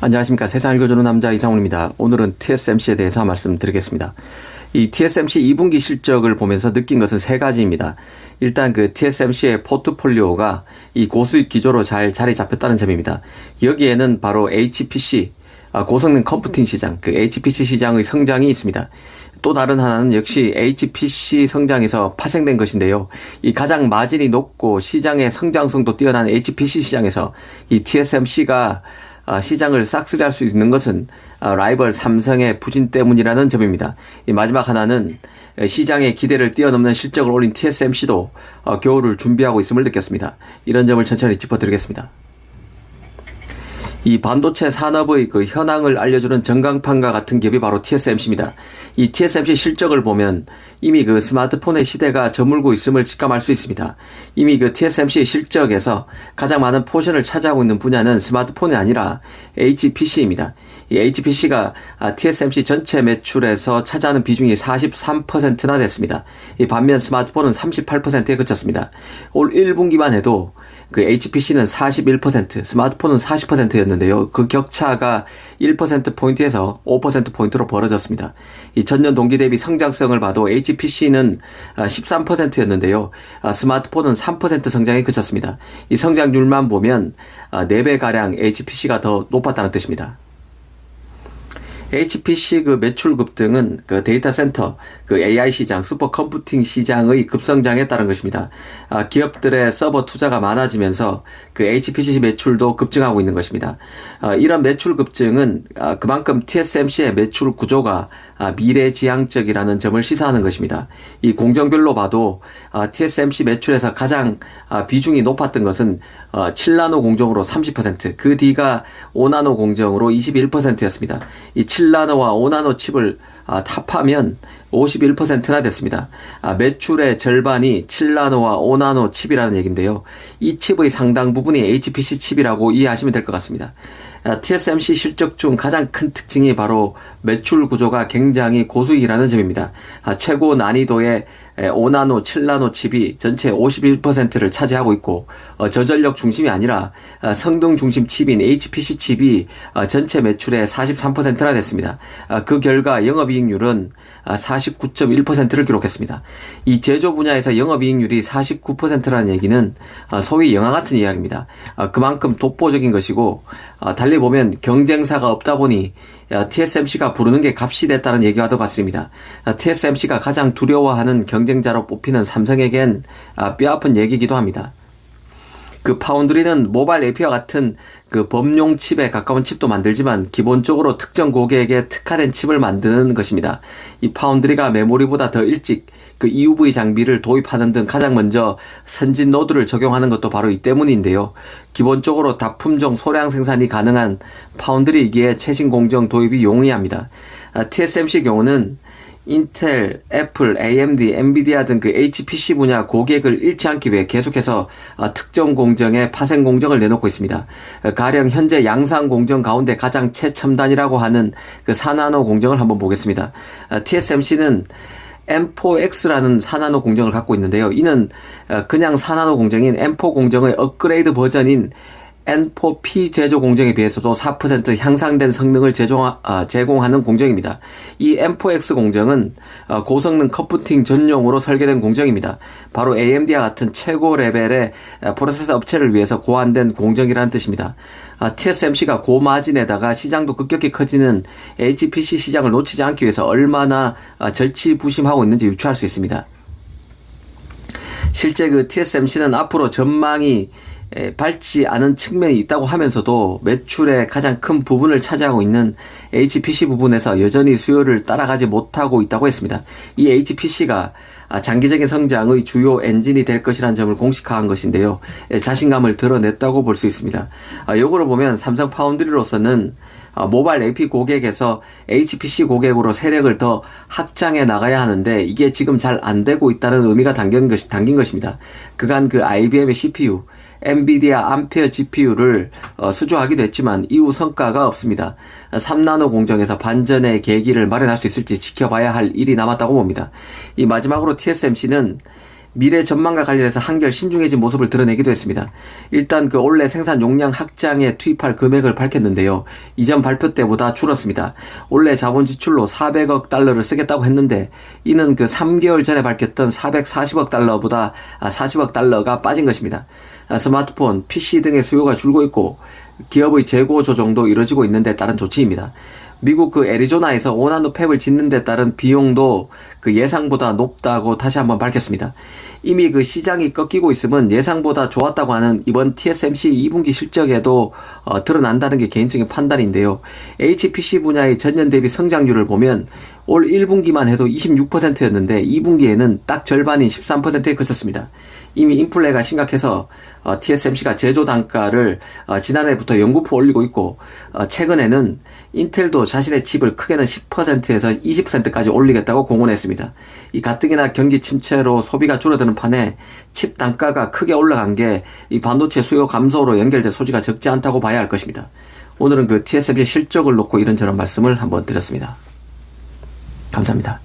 안녕하십니까. 세상 읽어주는 남자 이상훈입니다. 오늘은 TSMC에 대해서 말씀드리겠습니다. 이 TSMC 2분기 실적을 보면서 느낀 것은 세 가지입니다. 일단 그 TSMC의 포트폴리오가 이 고수익 기조로 잘 자리 잡혔다는 점입니다. 여기에는 바로 HPC, 고성능 컴퓨팅 시장, 그 HPC 시장의 성장이 있습니다. 또 다른 하나는 역시 HPC 성장에서 파생된 것인데요. 이 가장 마진이 높고 시장의 성장성도 뛰어난 HPC 시장에서 이 TSMC가 시장을 싹쓸이할 수 있는 것은 라이벌 삼성의 부진 때문이라는 점입니다. 이 마지막 하나는 시장의 기대를 뛰어넘는 실적을 올린 TSMC도 겨울을 준비하고 있음을 느꼈습니다. 이런 점을 천천히 짚어드리겠습니다. 이 반도체 산업의 그 현황을 알려주는 전광판과 같은 기업이 바로 TSMC입니다. 이 TSMC 실적을 보면 이미 그 스마트폰의 시대가 저물고 있음을 직감할 수 있습니다. 이미 그 TSMC 실적에서 가장 많은 포션을 차지하고 있는 분야는 스마트폰이 아니라 HPC입니다. 이 HPC가 TSMC 전체 매출에서 차지하는 비중이 43%나 됐습니다. 이 반면 스마트폰은 38%에 그쳤습니다. 올 1분기만 해도 그 HPC는 41%, 스마트폰은 40%였는데요. 그 격차가 1%포인트에서 5%포인트로 벌어졌습니다. 이 전년 동기 대비 성장성을 봐도 HPC는 13%였는데요. 스마트폰은 3% 성장에 그쳤습니다. 이 성장률만 보면 4배가량 HPC가 더 높았다는 뜻입니다. HPC 그 매출 급등은 그 데이터 센터, 그 AI 시장, 슈퍼컴퓨팅 시장의 급성장에 따른 것입니다. 기업들의 서버 투자가 많아지면서 그 HPC 매출도 급증하고 있는 것입니다. 이런 매출 급증은 그만큼 TSMC의 매출 구조가 미래지향적이라는 점을 시사하는 것입니다. 이 공정별로 봐도 TSMC 매출에서 가장 비중이 높았던 것은 7나노 공정으로 30%, 그 뒤가 5나노 공정으로 21%였습니다. 이 7나노와 5나노 칩을 합하면 51%나 됐습니다. 매출의 절반이 7나노와 5나노 칩이라는 얘기인데요. 이 칩의 상당 부분이 HPC 칩이라고 이해하시면 될 것 같습니다. TSMC 실적 중 가장 큰 특징이 바로 매출 구조가 굉장히 고수익이라는 점입니다. 최고 난이도의 5나노, 7나노 칩이 전체 51%를 차지하고 있고 저전력 중심이 아니라 성능 중심 칩인 HPC 칩이 전체 매출의 43%나 됐습니다. 그 결과 영업이익률은 49.1%를 기록했습니다. 이 제조 분야에서 영업이익률이 49%라는 얘기는 소위 영화 같은 이야기입니다. 그만큼 독보적인 것이고 달리 보면 경쟁사가 없다 보니 TSMC가 부르는 게 값이 됐다는 얘기와도 같습니다. TSMC가 가장 두려워하는 경쟁자로 뽑히는 삼성에겐 뼈아픈 얘기이기도 합니다. 그 파운드리는 모바일 AP와 같은 그 범용 칩에 가까운 칩도 만들지만 기본적으로 특정 고객에게 특화된 칩을 만드는 것입니다. 이 파운드리가 메모리보다 더 일찍 그 EUV 장비를 도입하는 등 가장 먼저 선진 노드를 적용하는 것도 바로 이 때문인데요. 기본적으로 다품종 소량 생산이 가능한 파운드리이기에 최신 공정 도입이 용이합니다. TSMC의 경우는 인텔, 애플, AMD, 엔비디아 등 그 HPC 분야 고객을 잃지 않기 위해 계속해서 특정 공정에 파생 공정을 내놓고 있습니다. 가령 현재 양산 공정 가운데 가장 최첨단이라고 하는 그 4나노 공정을 한번 보겠습니다. TSMC는 M4X라는 4나노 공정을 갖고 있는데요. 이는 그냥 4나노 공정인 M4 공정의 업그레이드 버전인 N4P 제조 공정에 비해서도 4% 향상된 성능을 제공하는 공정입니다. 이 M4X 공정은 고성능 컴퓨팅 전용으로 설계된 공정입니다. 바로 AMD와 같은 최고 레벨의 프로세서 업체를 위해서 고안된 공정이라는 뜻입니다. TSMC가 고마진에다가 시장도 급격히 커지는 HPC 시장을 놓치지 않기 위해서 얼마나 절치부심하고 있는지 유추할 수 있습니다. 실제 그 TSMC는 앞으로 전망이 밝지 않은 측면이 있다고 하면서도 매출의 가장 큰 부분을 차지하고 있는 HPC 부분에서 여전히 수요를 따라가지 못하고 있다고 했습니다. 이 HPC가 장기적인 성장의 주요 엔진이 될 것이라는 점을 공식화한 것인데요. 자신감을 드러냈다고 볼 수 있습니다. 역으로 보면 삼성 파운드리로서는 모바일 AP 고객에서 HPC 고객으로 세력을 더 확장해 나가야 하는데 이게 지금 잘 안 되고 있다는 의미가 담긴 것입니다. 그간 그 IBM의 CPU, 엔비디아 암페어 GPU를 수주하기도 했지만 이후 성과가 없습니다. 3나노 공정에서 반전의 계기를 마련할 수 있을지 지켜봐야 할 일이 남았다고 봅니다. 이 마지막으로 TSMC는 미래 전망과 관련해서 한결 신중해진 모습을 드러내기도 했습니다. 일단 그 올해 생산 용량 확장에 투입할 금액을 밝혔는데요. 이전 발표 때보다 줄었습니다. 올해 자본 지출로 400억 달러를 쓰겠다고 했는데 이는 그 3개월 전에 밝혔던 440억 달러보다 40억 달러가 빠진 것입니다. 스마트폰, PC 등의 수요가 줄고 있고 기업의 재고 조정도 이뤄지고 있는 데 따른 조치입니다. 미국 그 애리조나에서 온난도 팹을 짓는 데 따른 비용도 그 예상보다 높다고 다시 한번 밝혔습니다. 이미 그 시장이 꺾이고 있으면 예상보다 좋았다고 하는 이번 TSMC 2분기 실적에도 드러난다는 게 개인적인 판단인데요. HPC 분야의 전년 대비 성장률을 보면 올 1분기만 해도 26%였는데 2분기에는 딱 절반인 13%에 그쳤습니다. 이미 인플레가 심각해서 TSMC가 제조 단가를 지난해부터 연구포 올리고 있고 최근에는 인텔도 자신의 칩을 크게는 10%에서 20%까지 올리겠다고 공언했습니다. 이 가뜩이나 경기 침체로 소비가 줄어드는 판에 칩 단가가 크게 올라간 게 이 반도체 수요 감소로 연결될 소지가 적지 않다고 봐야 할 것입니다. 오늘은 그 TSMC 실적을 놓고 이런저런 말씀을 한번 드렸습니다. 감사합니다.